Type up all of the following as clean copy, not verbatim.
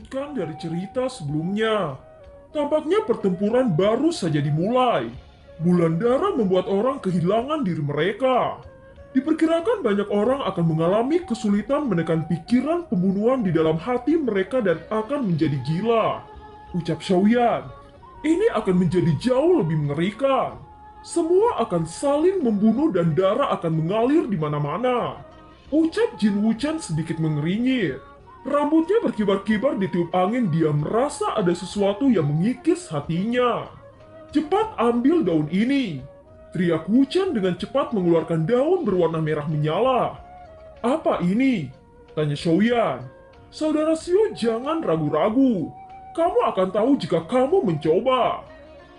melanjutkan dari cerita sebelumnya. Tampaknya pertempuran baru saja dimulai. Bulan darah membuat orang kehilangan diri mereka. Diperkirakan banyak orang akan mengalami kesulitan menekan pikiran pembunuhan di dalam hati mereka dan akan menjadi gila. Ucap Xiaoyan, ini akan menjadi jauh lebih mengerikan. Semua akan saling membunuh dan darah akan mengalir di mana-mana. Ucap Jin Wuchen sedikit mengeringit. Rambutnya berkibar-kibar ditiup angin, dia merasa ada sesuatu yang mengikis hatinya. Cepat ambil daun ini. Teriak Wuchen dengan cepat mengeluarkan daun berwarna merah menyala. Apa ini? Tanya Xiaoyan. Saudara Xiu, jangan ragu-ragu. Kamu akan tahu jika kamu mencoba.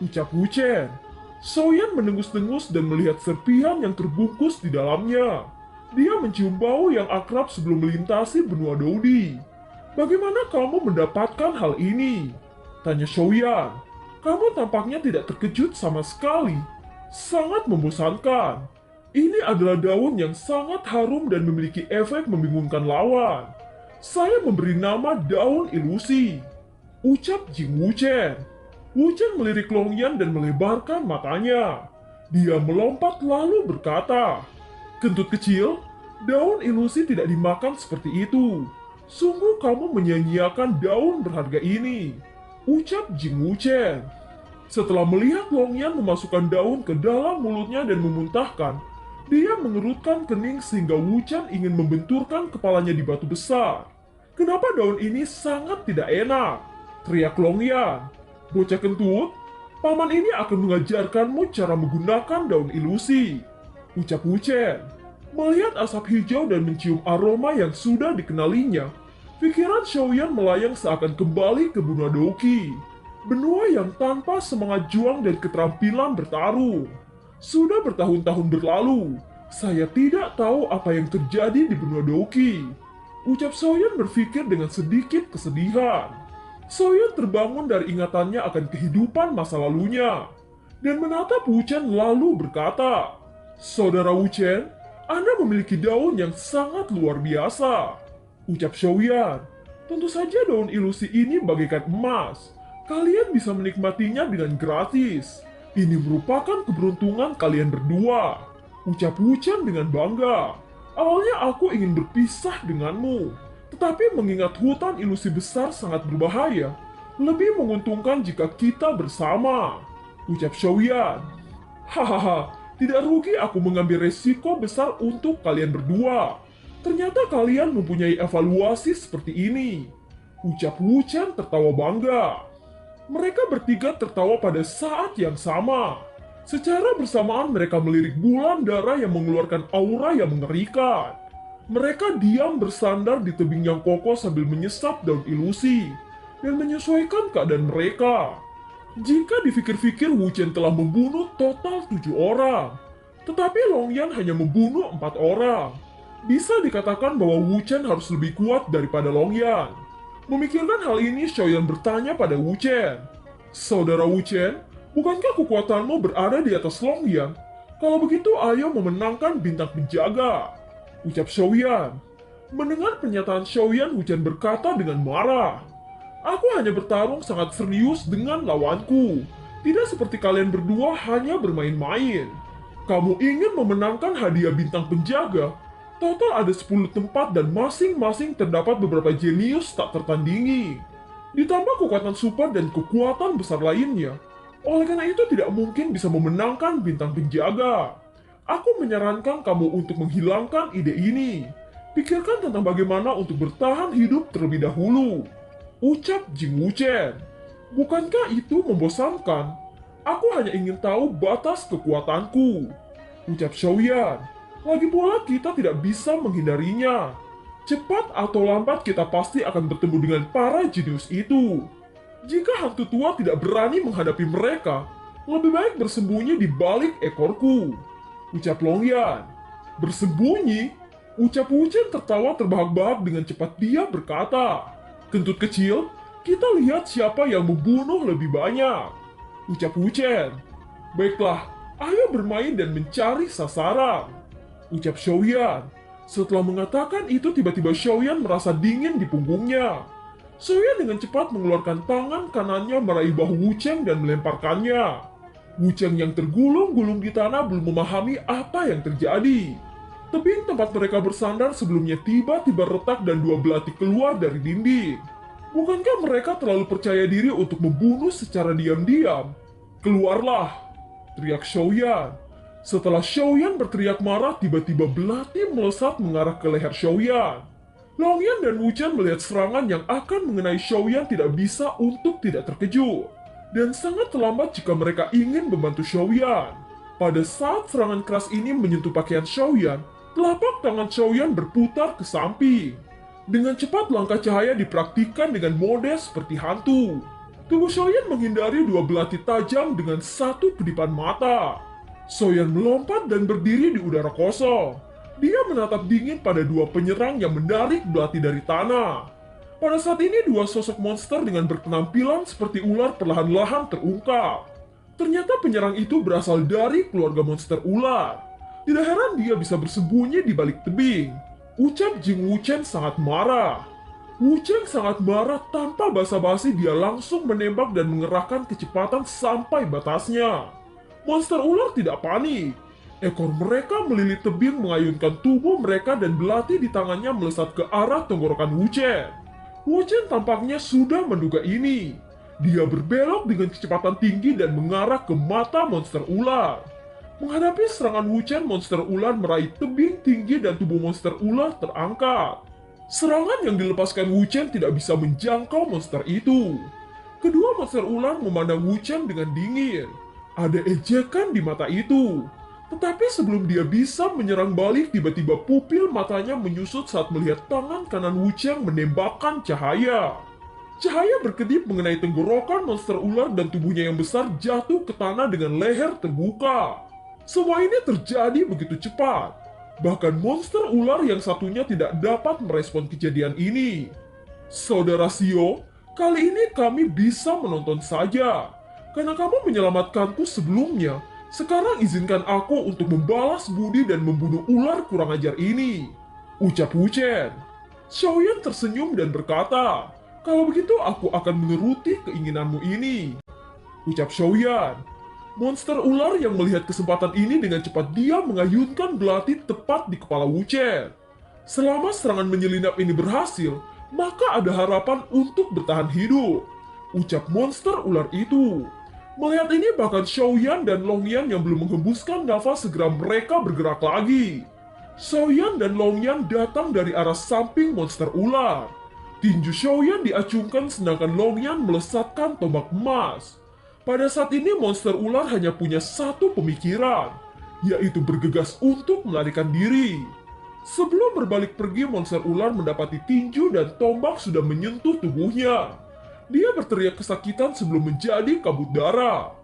Ucap Wuchen. Xiaoyan mendengus-dengus dan melihat serpihan yang terbungkus di dalamnya. Dia mencium bau yang akrab sebelum melintasi benua Doudi. Bagaimana kamu mendapatkan hal ini? Tanya Xiaoyan. Kamu tampaknya tidak terkejut sama sekali. Sangat membosankan. Ini adalah daun yang sangat harum dan memiliki efek membingungkan lawan. Saya memberi nama daun ilusi. Ucap Jing Wuchen. Wuchen melirik Longyan dan melebarkan matanya. Dia melompat lalu berkata, Kentut kecil, daun ilusi tidak dimakan seperti itu. Sungguh kamu menyia-nyiakan daun berharga ini. Ucap Jing Wuchen. Setelah melihat Longyan memasukkan daun ke dalam mulutnya dan memuntahkan, dia mengerutkan kening sehingga Wuchen ingin membenturkan kepalanya di batu besar. Kenapa daun ini sangat tidak enak? Teriak Longyan. Bocah kentut, paman ini akan mengajarkanmu cara menggunakan daun ilusi. Ucap Wuchen. Melihat asap hijau dan mencium aroma yang sudah dikenalinya, pikiran Xiaoyan melayang seakan kembali ke benua Douqi. Benua yang tanpa semangat juang dan keterampilan bertarung. Sudah bertahun-tahun berlalu, saya tidak tahu apa yang terjadi di benua Douqi. Ucap Xiaoyan berpikir dengan sedikit kesedihan. Xiaoyan terbangun dari ingatannya akan kehidupan masa lalunya dan menatap Wuchen lalu berkata, Saudara Wuchen, Anda memiliki daun yang sangat luar biasa. Ucap Xiaoyan, tentu saja daun ilusi ini bagaikan emas. Kalian bisa menikmatinya dengan gratis. Ini merupakan keberuntungan kalian berdua. Ucap Wuchen dengan bangga. Awalnya aku ingin berpisah denganmu. Tetapi mengingat hutan ilusi besar sangat berbahaya, lebih menguntungkan jika kita bersama. Ucap Xiaoyan. Hahaha, tidak rugi aku mengambil resiko besar untuk kalian berdua. Ternyata kalian mempunyai evaluasi seperti ini. Ucap Wuchen tertawa bangga. Mereka bertiga tertawa pada saat yang sama. Secara bersamaan mereka melirik bulan darah yang mengeluarkan aura yang mengerikan. Mereka diam bersandar di tebing yang kokoh sambil menyesap daun ilusi dan menyesuaikan keadaan mereka. Jika dipikir-pikir, Wuchen telah membunuh total 7 orang, tetapi Longyan hanya membunuh 4 orang. Bisa dikatakan bahwa Wuchen harus lebih kuat daripada Longyan. Memikirkan hal ini, Xiaoyan bertanya pada Wuchen, Saudara Wuchen, bukankah kekuatanmu berada di atas Longyan? Kalau begitu, ayo memenangkan bintang penjaga. Ucap Xiaoyan. Mendengar pernyataan Xiaoyan, Wuchen berkata dengan marah, Aku hanya bertarung sangat serius dengan lawanku. Tidak seperti kalian berdua hanya bermain-main. Kamu ingin memenangkan hadiah bintang penjaga? Total ada 10 tempat dan masing-masing terdapat beberapa jenius tak tertandingi. Ditambah kekuatan super dan kekuatan besar lainnya. Oleh karena itu tidak mungkin bisa memenangkan bintang penjaga. Aku menyarankan kamu untuk menghilangkan ide ini. Pikirkan tentang bagaimana untuk bertahan hidup terlebih dahulu. Ucap Jing Wuchen. Bukankah itu membosankan? Aku hanya ingin tahu batas kekuatanku. Ucap Xiaoyan. Lagi pula kita tidak bisa menghindarinya. Cepat atau lambat kita pasti akan bertemu dengan para jenius itu. Jika hantu tua tidak berani menghadapi mereka, lebih baik bersembunyi di balik ekorku. Ucap Longyan. Bersembunyi? Ucap Wuchen tertawa terbahak-bahak dengan cepat dia berkata, Kentut kecil, kita lihat siapa yang membunuh lebih banyak. Ucap Wuchen. Baiklah, ayo bermain dan mencari sasaran. Ucap Xiaoyan. Setelah mengatakan itu, tiba-tiba Xiaoyan merasa dingin di punggungnya. Xiaoyan dengan cepat mengeluarkan tangan kanannya meraih bahu Wu Cheng dan melemparkannya. Wu Cheng yang tergulung-gulung di tanah belum memahami apa yang terjadi. Tebing tempat mereka bersandar sebelumnya tiba-tiba retak dan dua belati keluar dari dinding. Bukankah mereka terlalu percaya diri untuk membunuh secara diam-diam? Keluarlah! Teriak Xiaoyan. Setelah Xiaoyan berteriak marah, tiba-tiba belati melesat mengarah ke leher Xiaoyan. Longyan dan Wu Chen melihat serangan yang akan mengenai Xiaoyan tidak bisa untuk tidak terkejut. Dan sangat terlambat jika mereka ingin membantu Xiaoyan. Pada saat serangan keras ini menyentuh pakaian Xiaoyan, telapak tangan Xiaoyan berputar ke samping. Dengan cepat langkah cahaya dipraktikkan dengan mode seperti hantu. Tubuh Xiaoyan menghindari dua belati tajam dengan satu kedipan mata. Xiaoyan melompat dan berdiri di udara kosong. Dia menatap dingin pada dua penyerang yang menarik belati dari tanah. Pada saat ini dua sosok monster dengan berpenampilan seperti ular perlahan-lahan terungkap. Ternyata penyerang itu berasal dari keluarga monster ular. Tidak heran dia bisa bersembunyi di balik tebing. Ucap Jing Wu Chen sangat marah. Wu Chen sangat marah tanpa basa-basi, dia langsung menembak dan mengerahkan kecepatan sampai batasnya. Monster ular tidak panik. Ekor mereka melilit tebing mengayunkan tubuh mereka dan belati di tangannya melesat ke arah tenggorokan Wu Chen. Wu Chen tampaknya sudah menduga ini. Dia berbelok dengan kecepatan tinggi dan mengarah ke mata monster ular. Menghadapi serangan Wu Chen, monster ular meraih tebing tinggi dan tubuh monster ular terangkat. Serangan yang dilepaskan Wu Chen tidak bisa menjangkau monster itu. Kedua monster ular memandang Wu Chen dengan dingin. Ada ejekan di mata itu. Tetapi sebelum dia bisa menyerang balik, tiba-tiba pupil matanya menyusut saat melihat tangan kanan Wu Chen menembakkan cahaya. Cahaya berkedip mengenai tenggorokan monster ular dan tubuhnya yang besar jatuh ke tanah dengan leher terbuka. Semua ini terjadi begitu cepat. Bahkan monster ular yang satunya tidak dapat merespon kejadian ini. Saudara Xiao, kali ini kami bisa menonton saja. Karena kamu menyelamatkanku sebelumnya, sekarang izinkan aku untuk membalas budi dan membunuh ular kurang ajar ini. Ucap Wu Chen. Xiaoyan tersenyum dan berkata, kalau begitu aku akan menuruti keinginanmu ini. Ucap Xiaoyan. Monster ular yang melihat kesempatan ini dengan cepat dia mengayunkan belati tepat di kepala Wu Chen. Selama serangan menyelinap ini berhasil, maka ada harapan untuk bertahan hidup. Ucap monster ular itu. Melihat ini bahkan Xiaoyan dan Longyan yang belum menghembuskan nafas segera mereka bergerak lagi. Xiaoyan dan Longyan datang dari arah samping monster ular. Tinju Xiaoyan diacungkan sedangkan Longyan melesatkan tombak emas. Pada saat ini monster ular hanya punya satu pemikiran, yaitu bergegas untuk melarikan diri. Sebelum berbalik pergi, monster ular mendapati tinju dan tombak sudah menyentuh tubuhnya. Dia berteriak kesakitan sebelum menjadi kabut darah.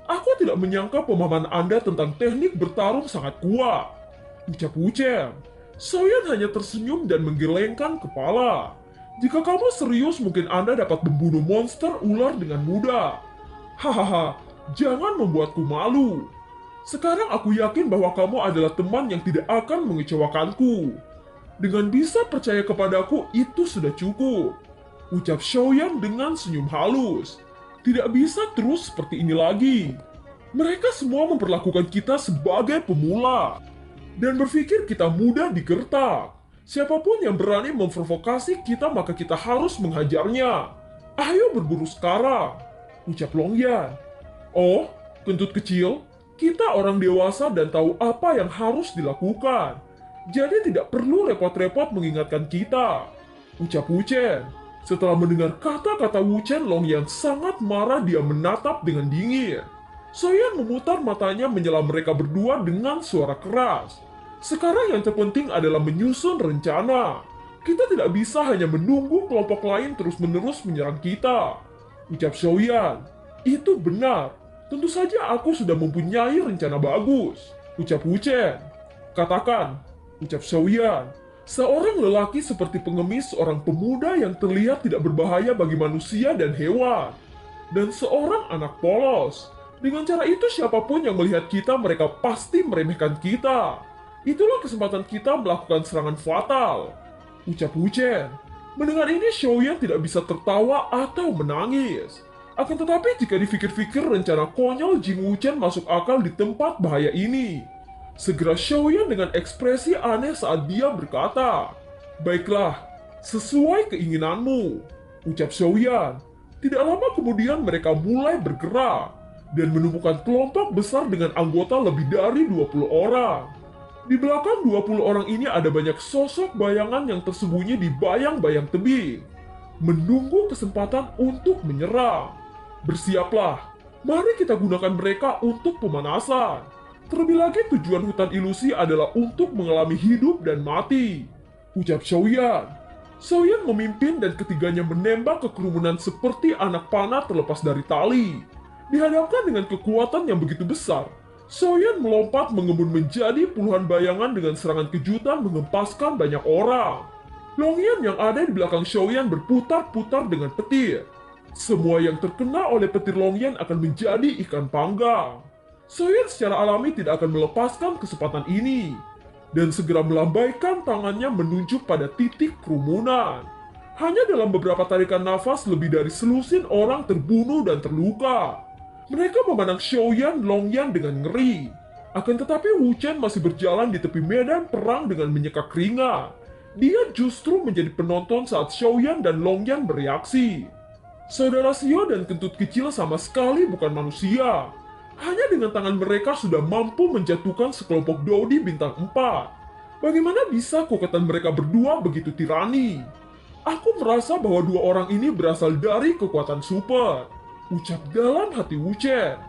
Aku tidak menyangka pemahaman Anda tentang teknik bertarung sangat kuat. Ucap Wu Chen. Xiaoyan hanya tersenyum dan menggelengkan kepala. Jika kamu serius, mungkin Anda dapat membunuh monster ular dengan mudah. Hahaha, jangan membuatku malu. Sekarang aku yakin bahwa kamu adalah teman yang tidak akan mengecewakanku. Dengan bisa percaya kepadaku, itu sudah cukup. Ucap Xiaoyan dengan senyum halus. Tidak bisa terus seperti ini lagi. Mereka semua memperlakukan kita sebagai pemula. Dan berpikir kita mudah digertak. Siapapun yang berani memprovokasi kita maka kita harus menghajarnya. Ayo berburu sekarang. Ucap Longyan. Oh, kentut kecil. Kita orang dewasa dan tahu apa yang harus dilakukan. Jadi tidak perlu repot-repot mengingatkan kita. Ucap Wu Chen. Setelah mendengar kata-kata Wu Chen, Longyan sangat marah, dia menatap dengan dingin. Xiaoyan memutar matanya menyela mereka berdua dengan suara keras. Sekarang yang terpenting adalah menyusun rencana. Kita tidak bisa hanya menunggu kelompok lain terus-menerus menyerang kita. Ucap Xiaoyan. Itu benar. Tentu saja aku sudah mempunyai rencana bagus. Ucap Wu Chen. Katakan. Ucap Xiaoyan. Seorang lelaki seperti pengemis, seorang pemuda yang terlihat tidak berbahaya bagi manusia dan hewan. Dan seorang anak polos. Dengan cara itu siapapun yang melihat kita, mereka pasti meremehkan kita. Itulah kesempatan kita melakukan serangan fatal. Ucap Wu Chen. Mendengar ini, Xiaoyan tidak bisa tertawa atau menangis. Akan tetapi jika dipikir-pikir, rencana konyol Jing Wuchen masuk akal di tempat bahaya ini. Segera Xiaoyan dengan ekspresi aneh saat dia berkata, "Baiklah, sesuai keinginanmu," ucap Xiaoyan. Tidak lama kemudian mereka mulai bergerak dan menemukan kelompok besar dengan anggota lebih dari 20 orang. Di belakang 20 orang ini ada banyak sosok bayangan yang tersembunyi di bayang-bayang tebing, menunggu kesempatan untuk menyerang. Bersiaplah, mari kita gunakan mereka untuk pemanasan. Terlebih lagi tujuan hutan ilusi adalah untuk mengalami hidup dan mati, ucap Xiaoyan. Xiaoyan memimpin dan ketiganya menembak ke kerumunan seperti anak panah terlepas dari tali. Dihadapkan dengan kekuatan yang begitu besar, Xiaoyan melompat mengembun menjadi puluhan bayangan dengan serangan kejutan mengempaskan banyak orang. Longyan yang ada di belakang Xiaoyan berputar-putar dengan petir. Semua yang terkena oleh petir Longyan akan menjadi ikan panggang. Xiaoyan secara alami tidak akan melepaskan kesempatan ini dan segera melambaikan tangannya menunjuk pada titik kerumunan. Hanya dalam beberapa tarikan nafas lebih dari selusin orang terbunuh dan terluka. Mereka memandang Xiaoyan Longyan dengan ngeri. Akan tetapi Wu Chen masih berjalan di tepi medan perang dengan menyeka keringat. Dia justru menjadi penonton saat Xiaoyan dan Longyan bereaksi. Saudara Xiao dan kentut kecil sama sekali bukan manusia. Hanya dengan tangan mereka sudah mampu menjatuhkan sekelompok Dodi bintang 4. Bagaimana bisa kekuatan mereka berdua begitu tirani? Aku merasa bahwa dua orang ini berasal dari kekuatan super, ucap dalam hati Wu Chen.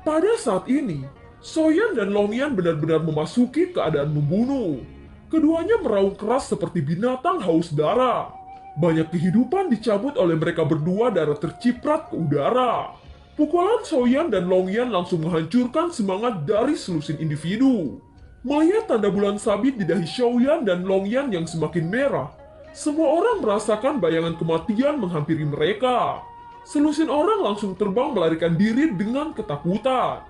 Pada saat ini, Xiaoyan dan Longyan benar-benar memasuki keadaan membunuh. Keduanya meraung keras seperti binatang haus darah. Banyak kehidupan dicabut oleh mereka berdua, darah terciprat ke udara. Pukulan Xiaoyan dan Longyan langsung menghancurkan semangat dari selusin individu. Melihat tanda bulan sabit di dahi Xiaoyan dan Longyan yang semakin merah, semua orang merasakan bayangan kematian menghampiri mereka. Selusin orang langsung terbang melarikan diri dengan ketakutan.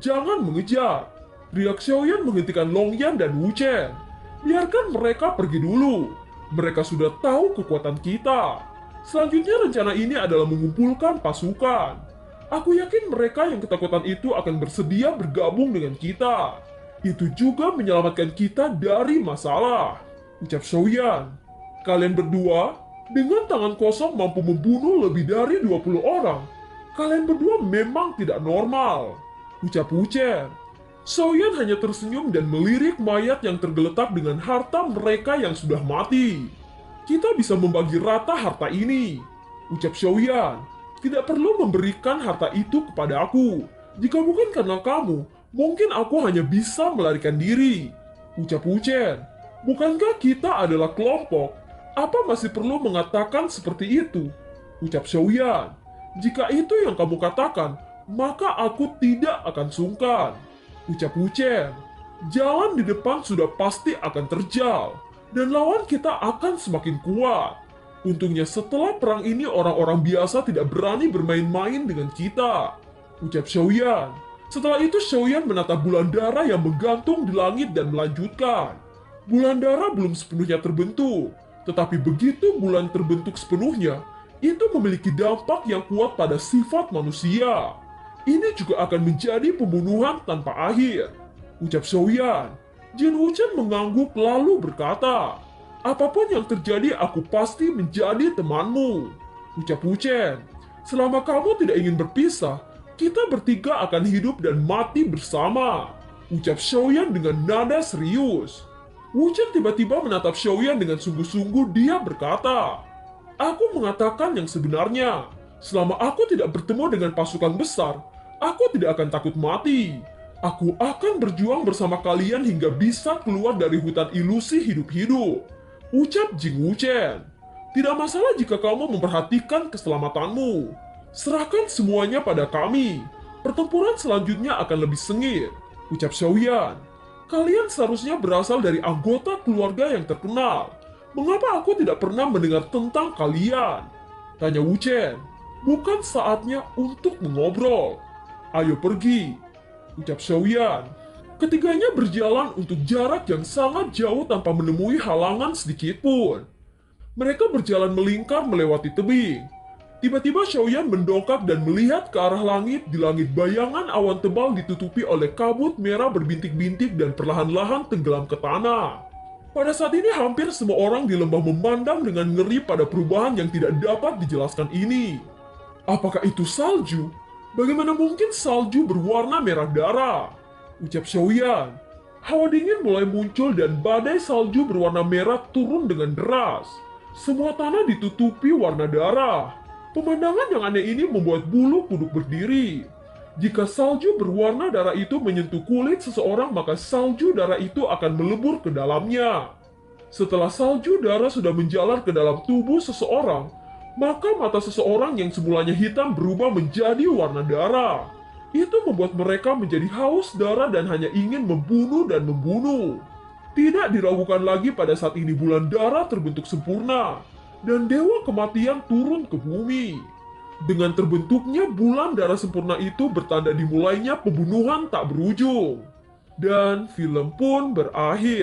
"Jangan mengejar," teriak Xiaoyan menghentikan Longyan dan Wu Chen. "Biarkan mereka pergi dulu. Mereka sudah tahu kekuatan kita. Selanjutnya rencana ini adalah mengumpulkan pasukan. Aku yakin mereka yang ketakutan itu akan bersedia bergabung dengan kita. Itu juga menyelamatkan kita dari masalah," ucap Xiaoyan. "Kalian berdua dengan tangan kosong mampu membunuh lebih dari 20 orang. Kalian berdua memang tidak normal," ucap Wu Chen. Xiaoyan hanya tersenyum dan melirik mayat yang tergeletak dengan harta mereka yang sudah mati. "Kita bisa membagi rata harta ini," ucap Xiaoyan. "Tidak perlu memberikan harta itu kepada aku. Jika bukan karena kamu, mungkin aku hanya bisa melarikan diri," ucap Wu Chen. "Bukankah kita adalah kelompok? Apa masih perlu mengatakan seperti itu?" ucap Xiaoyan. "Jika itu yang kamu katakan, maka aku tidak akan sungkan," ucap Wu Chen. "Jalan di depan sudah pasti akan terjal, dan lawan kita akan semakin kuat. Untungnya setelah perang ini orang-orang biasa tidak berani bermain-main dengan kita," ucap Xiaoyan. Setelah itu Xiaoyan menatap bulan dara yang menggantung di langit dan melanjutkan. Bulan dara belum sepenuhnya terbentuk, tetapi begitu bulan terbentuk sepenuhnya, itu memiliki dampak yang kuat pada sifat manusia. "Ini juga akan menjadi pembunuhan tanpa akhir," ucap Xiaoyan. Jin Wuchen mengangguk lalu berkata, "Apapun yang terjadi aku pasti menjadi temanmu," ucap Wu Chen. "Selama kamu tidak ingin berpisah, kita bertiga akan hidup dan mati bersama," ucap Xiaoyan dengan nada serius. Wu Chen tiba-tiba menatap Xiaoyan dengan sungguh-sungguh. Dia berkata, "Aku mengatakan yang sebenarnya. Selama aku tidak bertemu dengan pasukan besar, aku tidak akan takut mati. Aku akan berjuang bersama kalian hingga bisa keluar dari hutan ilusi hidup-hidup," ucap Jing Wuchen. "Tidak masalah jika kamu memperhatikan keselamatanmu. Serahkan semuanya pada kami. Pertempuran selanjutnya akan lebih sengit," ucap Xiaoyan. "Kalian seharusnya berasal dari anggota keluarga yang terkenal. Mengapa aku tidak pernah mendengar tentang kalian?" tanya Wu Chen. "Bukan saatnya untuk mengobrol. Ayo pergi," ucap Xiaoyan. Ketiganya berjalan untuk jarak yang sangat jauh tanpa menemui halangan sedikit pun. Mereka berjalan melingkar melewati tebing. Tiba-tiba Xiaoyan mendongak dan melihat ke arah langit. Di langit bayangan awan tebal ditutupi oleh kabut merah berbintik-bintik dan perlahan-lahan tenggelam ke tanah. Pada saat ini hampir semua orang di lembah memandang dengan ngeri pada perubahan yang tidak dapat dijelaskan ini. Apakah itu salju? Bagaimana mungkin salju berwarna merah darah? Ucap Xiaoyan. Hawa dingin mulai muncul dan badai salju berwarna merah turun dengan deras. Semua tanah ditutupi warna darah. Pemandangan yang aneh ini membuat bulu kuduk berdiri. Jika salju berwarna darah itu menyentuh kulit seseorang, maka salju darah itu akan melebur ke dalamnya. Setelah salju darah sudah menjalar ke dalam tubuh seseorang, maka mata seseorang yang semulanya hitam berubah menjadi warna darah. Itu membuat mereka menjadi haus darah dan hanya ingin membunuh dan membunuh. Tidak diragukan lagi pada saat ini bulan darah terbentuk sempurna. Dan Dewa Kematian turun ke bumi. Dengan terbentuknya bulan darah sempurna itu bertanda dimulainya pembunuhan tak berujung. Dan film pun berakhir.